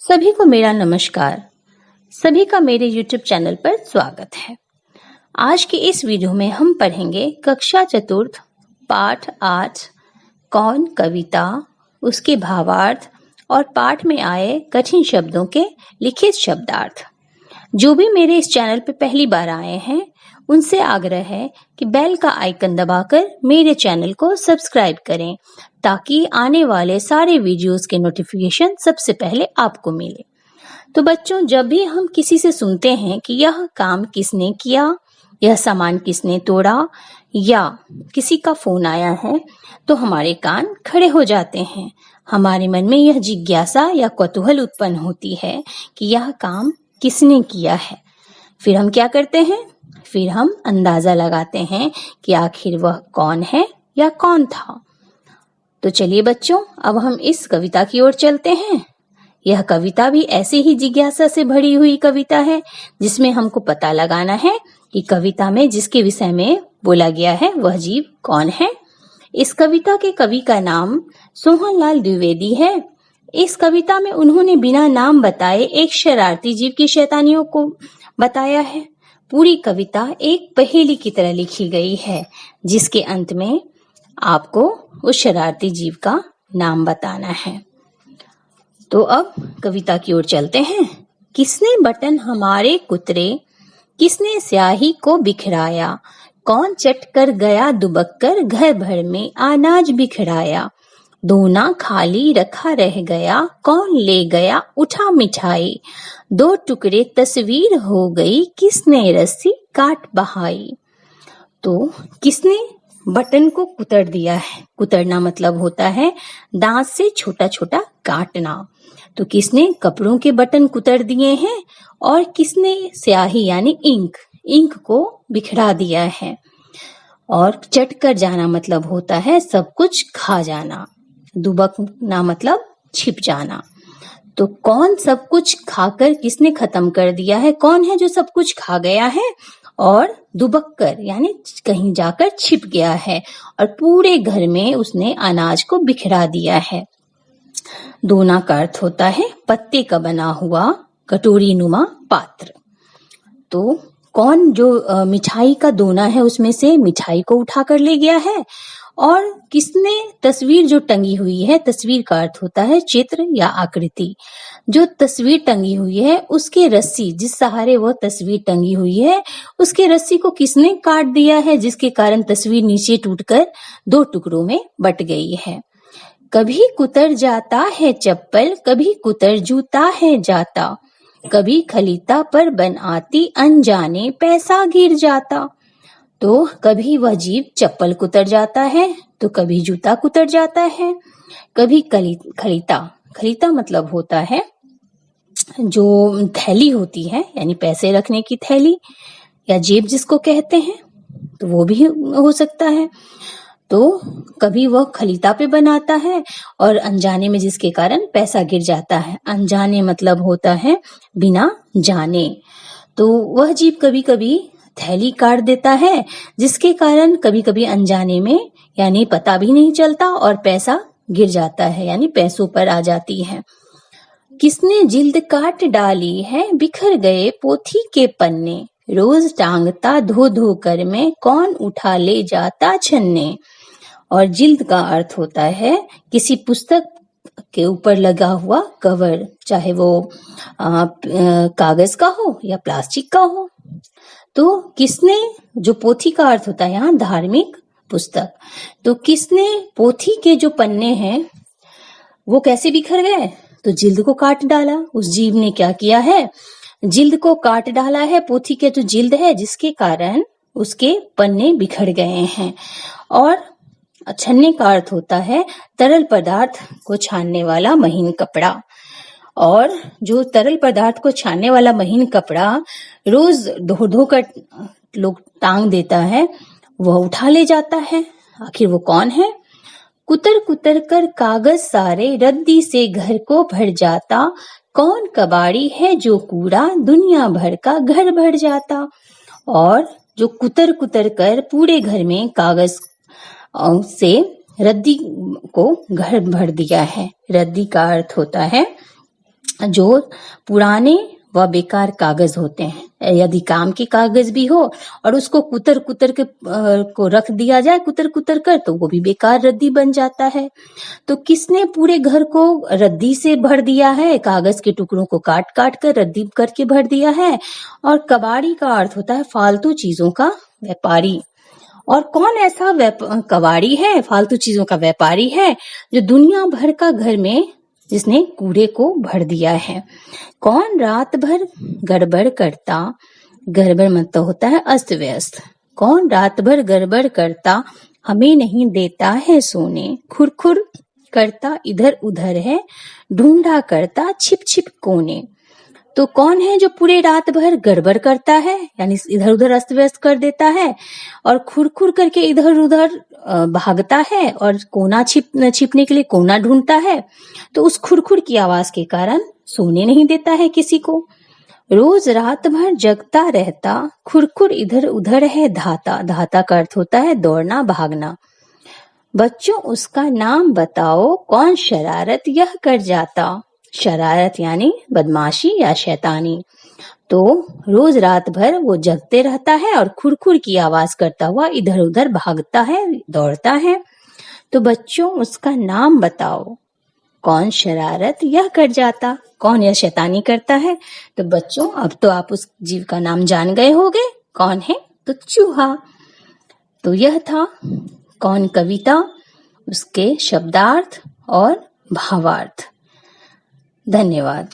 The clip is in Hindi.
सभी को मेरा नमस्कार। सभी का मेरे YouTube चैनल पर स्वागत है। आज के इस वीडियो में हम पढ़ेंगे कक्षा चतुर्थ पाठ 8 कौन कविता, उसके भावार्थ और पाठ में आए कठिन शब्दों के लिखित शब्दार्थ। जो भी मेरे इस चैनल पर पहली बार आए हैं उनसे आग्रह है कि बेल का आइकन दबाकर मेरे चैनल को सब्सक्राइब करें ताकि आने वाले सारे वीडियोस के नोटिफिकेशन सबसे पहले आपको मिले। तो बच्चों, जब भी हम किसी से सुनते हैं कि यह काम किसने किया, यह सामान किसने तोड़ा या किसी का फोन आया है, तो हमारे कान खड़े हो जाते हैं। हमारे मन में यह जिज्ञासा या कौतूहल उत्पन्न होती है कि यह काम किसने किया है। फिर हम क्या करते हैं? फिर हम अंदाजा लगाते हैं कि आखिर वह कौन है या कौन था। तो चलिए बच्चों, अब हम इस कविता की ओर चलते हैं। यह कविता भी ऐसे ही जिज्ञासा से भरी हुई कविता है जिसमें हमको पता लगाना है कि कविता में जिसके विषय में बोला गया है वह जीव कौन है। इस कविता के कवि का नाम सोहनलाल द्विवेदी है। इस कविता में उन्होंने बिना नाम बताए एक शरारती जीव की शैतानियों को बताया है। पूरी कविता एक पहेली की तरह लिखी गई है जिसके अंत में आपको उस शरारती जीव का नाम बताना है। तो अब कविता की ओर चलते हैं। किसने बटन हमारे कुतरे, किसने स्याही को बिखराया, कौन चट कर गया दुबक कर घर भर में अनाज बिखराया, दोना खाली रखा रह गया, कौन ले गया उठा मिठाई, दो टुकड़े तस्वीर हो गई, किसने रस्सी काट बहाई। तो किसने बटन को कुतर दिया है। कुतरना मतलब होता है दांत से छोटा छोटा काटना। तो किसने कपड़ों के बटन कुतर दिए हैं और किसने स्याही यानी इंक को बिखरा दिया है। और चट कर जाना मतलब होता है सब कुछ खा जाना। दुबकना मतलब छिप जाना। तो कौन सब कुछ खाकर किसने खत्म कर दिया है? कौन है जो सब कुछ खा गया है और दुबक कर यानी कहीं जाकर छिप गया है और पूरे घर में उसने अनाज को बिखरा दिया है। दोना का अर्थ होता है पत्ते का बना हुआ कटोरी नुमा पात्र। तो कौन जो मिठाई का दोना है उसमें से मिठाई को उठा कर ले गया है। और किसने तस्वीर जो टंगी हुई है, तस्वीर का अर्थ होता है चित्र या आकृति। जो तस्वीर टंगी हुई है उसके रस्सी, जिस सहारे वह तस्वीर टंगी हुई है उसके रस्सी को किसने काट दिया है जिसके कारण तस्वीर नीचे टूटकर दो टुकड़ों में बट गई है। कभी कुतर जाता है चप्पल, कभी कुतर जूता है जाता, कभी खलीता पर बन आती अनजाने पैसा गिर जाता। तो कभी वह जीव चप्पल कुतर जाता है तो कभी जूता कुतर जाता है, कभी खलीता मतलब होता है जो थैली होती है यानी पैसे रखने की थैली या जेब जिसको कहते हैं, तो वो भी हो सकता है। तो कभी वह खलीता पे बनाता है और अनजाने में जिसके कारण पैसा गिर जाता है। अनजाने मतलब होता है बिना जाने। तो वह जीव कभी कभी थैली काट देता है जिसके कारण कभी कभी अनजाने में यानी पता भी नहीं चलता और पैसा गिर जाता है यानी पैसों पर आ जाती है। किसने जिल्द काट डाली है, बिखर गए पोथी के पन्ने, रोज टांगता धो धो कर में, कौन उठा ले जाता छन्ने। और जिल्द का अर्थ होता है किसी पुस्तक के ऊपर लगा हुआ कवर, चाहे वो कागज का हो या प्लास्टिक का हो। तो किसने, जो पोथी का अर्थ होता है यहाँ धार्मिक पुस्तक, तो किसने पोथी के जो पन्ने हैं वो कैसे बिखर गए? तो जिल्द को काट डाला। उस जीव ने क्या किया है? जिल्द को काट डाला है, पोथी के जो जिल्द है जिसके कारण उसके पन्ने बिखर गए हैं। और छन्ने का अर्थ होता है तरल पदार्थ को छानने वाला महीन कपड़ा। और जो तरल पदार्थ को छानने वाला महीन कपड़ा रोज धो धो कर लोग टांग देता है, वह उठा ले जाता है। आखिर वो कौन है? कुतर कुतर कर कागज सारे, रद्दी से घर को भर जाता, कौन कबाड़ी है जो कूड़ा दुनिया भर का घर भर जाता। और जो कुतर कुतर कर पूरे घर में कागज से रद्दी को घर भर दिया है। रद्दी का अर्थ होता है जो पुराने व बेकार कागज होते हैं। यदि काम के कागज भी हो और उसको कुतर कुतर के को रख दिया जाए कुतर कुतर कर, तो वो भी बेकार रद्दी बन जाता है। तो किसने पूरे घर को रद्दी से भर दिया है? कागज के टुकड़ों को काट काट कर रद्दी करके भर दिया है। और कबाड़ी का अर्थ होता है फालतू चीजों का व्यापारी। और कौन ऐसा कबाड़ी है, फालतू चीजों का व्यापारी है, जो दुनिया भर का घर में जिसने कूड़े को भर दिया है? कौन रात भर गड़बड़ करता, गड़बड़ मतलब होता है अस्त व्यस्त, कौन रात भर गड़बड़ करता हमें नहीं देता है सोने, खुरखुर करता इधर उधर है, ढूंढा करता छिप छिप कोने। तो कौन है जो पूरे रात भर गड़बड़ करता है, यानी इधर उधर अस्त व्यस्त कर देता है, और खुरखुर करके इधर उधर भागता है, और कोना छिपने के लिए कोना ढूंढता है। तो उस खुरखुर की आवाज के कारण सोने नहीं देता है किसी को। रोज रात भर जगता रहता, खुरखुर इधर उधर है धाता। धाता का अर्थ होता है दौड़ना भागना। बच्चों उसका नाम बताओ, कौन शरारत यह कर जाता। शरारत यानी बदमाशी या शैतानी। तो रोज रात भर वो जगते रहता है और खुरखुर की आवाज करता हुआ इधर उधर भागता है, दौड़ता है। तो बच्चों उसका नाम बताओ, कौन शरारत यह कर जाता। कौन यह शैतानी करता है? तो बच्चों अब तो आप उस जीव का नाम जान गए होंगे, कौन है? तो चूहा। तो यह था कौन कविता, उसके शब्दार्थ और भावार्थ। धन्यवाद।